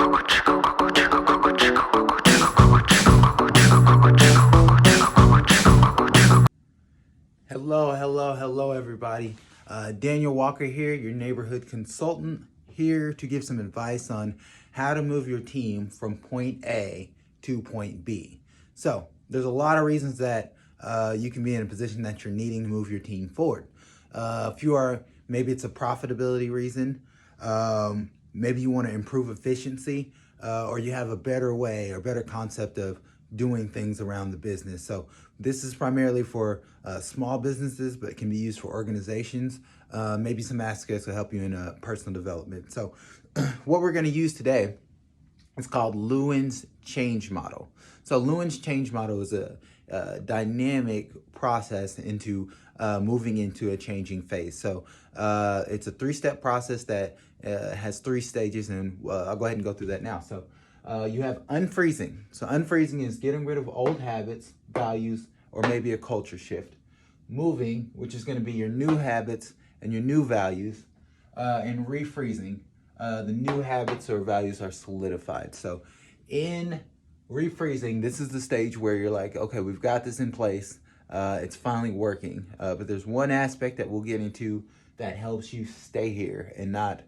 Hello, everybody. Daniel Walker here, your neighborhood consultant, here to give some advice on how to move your team from point A to point B. So, there's a lot of reasons that you can be in a position that you're needing to move your team forward. If you are, maybe it's a profitability reason, maybe you want to improve efficiency, or you have a better way or better concept of doing things around the business. So this is primarily for small businesses, but it can be used for organizations. Maybe some aspects will help you in personal development. So what we're going to use today is called Lewin's change model. So Lewin's change model is a dynamic process into moving into a changing phase. So it's a three-step process that has three stages, and I'll go ahead and go through that now. So you have unfreezing. So unfreezing is getting rid of old habits, values, or maybe a culture shift. Moving, which is going to be your new habits and your new values, and refreezing, the new habits or values are solidified. So in refreezing, this is the stage where you're like, okay, we've got this in place. It's finally working. But there's one aspect that we'll get into that helps you stay here and not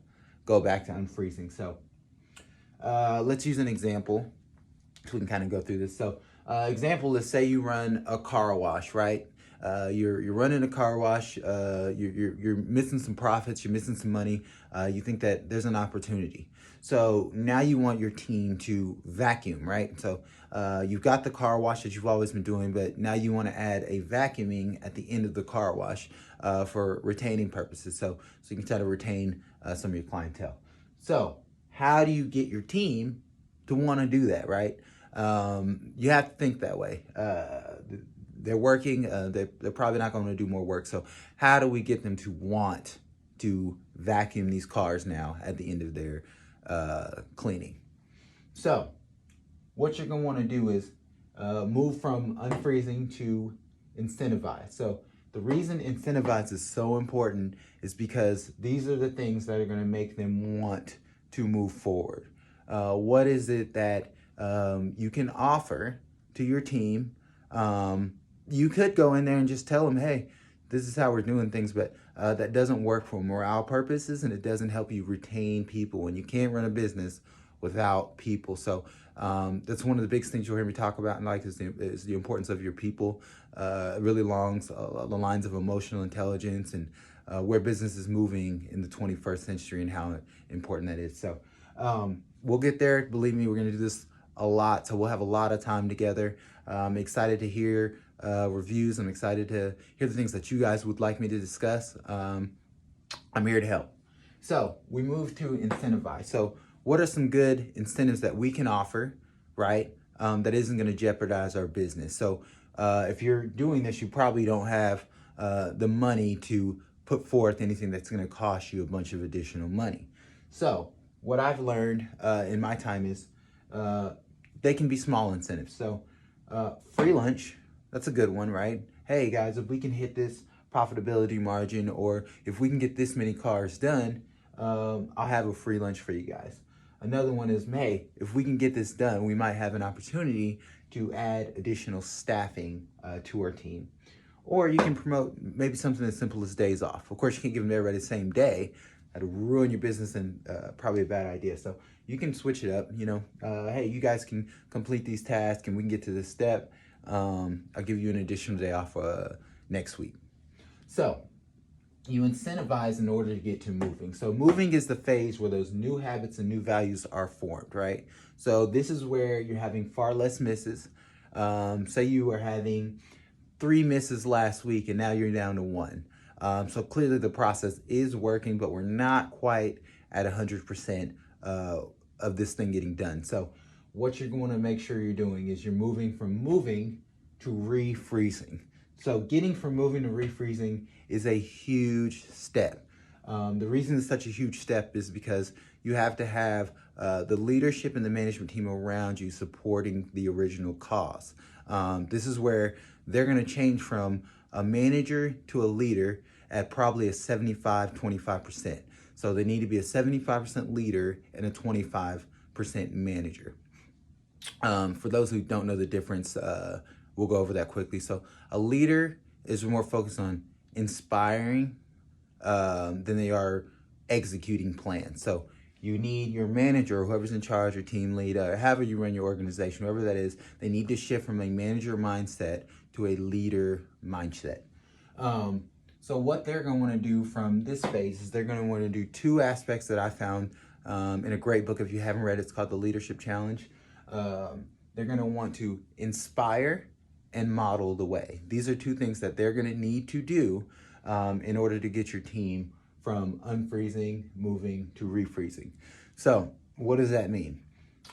go back to unfreezing. So let's use an example so we can kind of go through this. So example, let's say you run a car wash, right? You're running a car wash, you're missing some profits, you're missing some money, you think that there's an opportunity. So now you want your team to vacuum, right? So you've got the car wash that you've always been doing, but now you want to add a vacuuming at the end of the car wash for retaining purposes. So you can try to retain some of your clientele. So how do you get your team to want to do that, right? You have to think that way. They're working, they're probably not going to do more work. So how do we get them to want to vacuum these cars now at the end of their cleaning? So what you're going to want to do is move from unfreezing to incentivize. So the reason incentivize is so important is because these are the things that are going to make them want to move forward. What is it that you can offer to your team? You could go in there and just tell them, hey, this is how we're doing things, but that doesn't work for morale purposes, and it doesn't help you retain people, and you can't run a business without people. So that's one of the biggest things you'll hear me talk about in life is the importance of your people. Really along the lines of emotional intelligence and where business is moving in the 21st century and how important that is. So we'll get there. Believe me, we're going to do this a lot, so we'll have a lot of time together. I'm excited to hear reviews. I'm excited to hear the things that you guys would like me to discuss. I'm here to help. So we move to incentivize. So what are some good incentives that we can offer, right, that isn't going to jeopardize our business? So if you're doing this, you probably don't have the money to put forth anything that's going to cost you a bunch of additional money. So what I've learned in my time is they can be small incentives. So free lunch, that's a good one, right? Hey guys, if we can hit this profitability margin, or if we can get this many cars done, I'll have a free lunch for you guys. Another one is, hey, if we can get this done, we might have an opportunity to add additional staffing to our team. Or you can promote maybe something as simple as days off. Of course, you can't give them everybody the same day. That'll ruin your business and probably a bad idea. So you can switch it up, hey, you guys can complete these tasks and we can get to this step. I'll give you an additional day off next week. So you incentivize in order to get to moving. So moving is the phase where those new habits and new values are formed, right? So this is where you're having far less misses. Say you were having 3 misses last week and now you're down to 1. So clearly the process is working, but we're not quite at 100% of this thing getting done. So what you're going to make sure you're doing is you're moving from moving to refreezing. So getting from moving to refreezing is a huge step. The reason it's such a huge step is because you have to have the leadership and the management team around you supporting the original cause. This is where they're going to change from a manager to a leader at probably a 75-25%. So they need to be a 75% leader and a 25% manager. For those who don't know the difference, we'll go over that quickly. So a leader is more focused on inspiring than they are executing plans. So you need your manager, or whoever's in charge, your team lead, however you run your organization, whoever that is, they need to shift from a manager mindset to a leader mindset. So what they're going to want to do from this phase is they're going to want to do two aspects that I found in a great book. If you haven't read it, it's called The Leadership Challenge. They're going to want to inspire and model the way. These are two things that they're going to need to do in order to get your team from unfreezing, moving to refreezing. So what does that mean?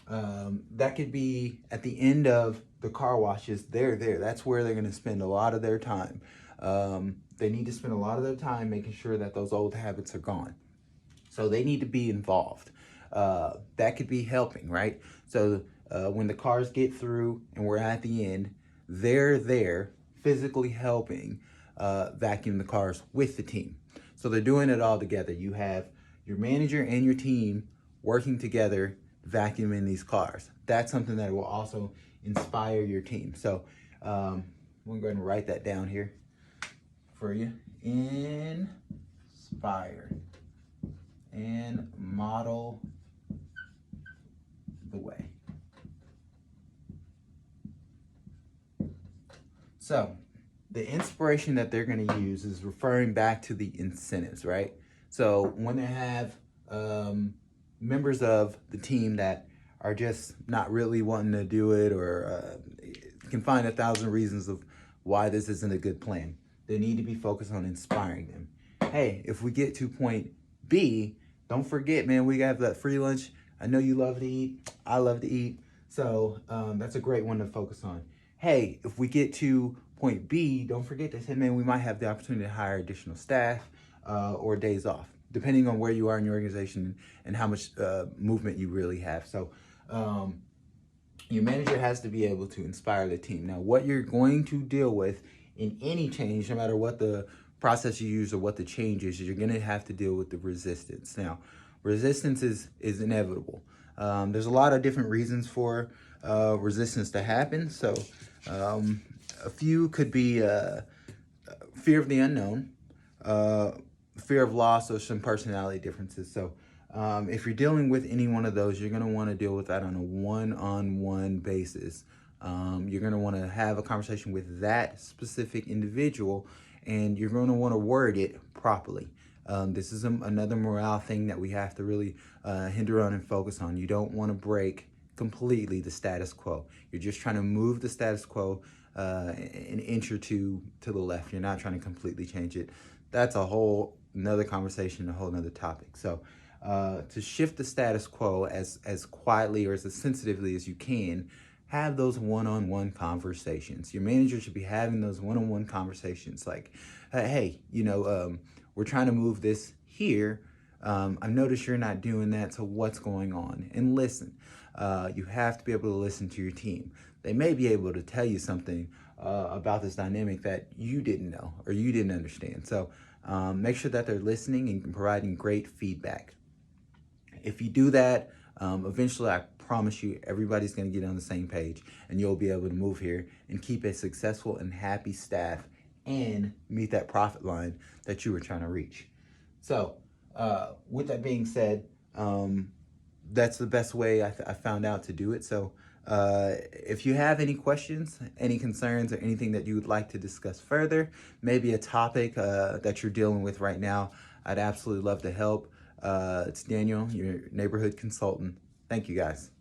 That could be at the end of the car washes. They're there. That's where they're going to spend a lot of their time. They need to spend a lot of their time making sure that those old habits are gone. So they need to be involved. That could be helping, right? So when the cars get through and we're at the end, they're there physically helping vacuum the cars with the team. So they're doing it all together. You have your manager and your team working together, vacuuming these cars. That's something that will also inspire your team. So I'm going to go ahead and write that down here for you. Inspire and model the way. So the inspiration that they're going to use is referring back to the incentives, right? So when they have members of the team that are just not really wanting to do it, or can find 1,000 reasons of why this isn't a good plan, they need to be focused on inspiring them. Hey, if we get to point B, don't forget, man, we have that free lunch. I know you love to eat. I love to eat. So that's a great one to focus on. Hey, if we get to point B, don't forget to say, man, we might have the opportunity to hire additional staff or days off, depending on where you are in your organization and how much movement you really have. So your manager has to be able to inspire the team. Now, what you're going to deal with in any change, no matter what the process you use or what the change is, you're going to have to deal with the resistance. Now, resistance is inevitable. There's a lot of different reasons for resistance to happen. So a few could be fear of the unknown, fear of loss, or some personality differences. So if you're dealing with any one of those, you're going to want to deal with that on a one-on-one basis. You're going to want to have a conversation with that specific individual, and you're going to want to word it properly. This is another morale thing that we have to really hinder on and focus on. You don't want to break completely the status quo. You're just trying to move the status quo an inch or two to the left. You're not trying to completely change it. That's a whole another conversation, a whole nother topic. So to shift the status quo as quietly or as sensitively as you can, have those one-on-one conversations. Your manager should be having those one-on-one conversations like, hey, we're trying to move this here. I've noticed you're not doing that, so what's going on? And listen. You have to be able to listen to your team. They may be able to tell you something about this dynamic that you didn't know or you didn't understand. So make sure that they're listening and providing great feedback. If you do that, eventually I promise you everybody's going to get on the same page, and you'll be able to move here and keep a successful and happy staff and meet that profit line that you were trying to reach. So with that being said, that's the best way I found out to do it. So if you have any questions, any concerns, or anything that you would like to discuss further, maybe a topic that you're dealing with right now, I'd absolutely love to help. It's Daniel, your neighborhood consultant. Thank you, guys.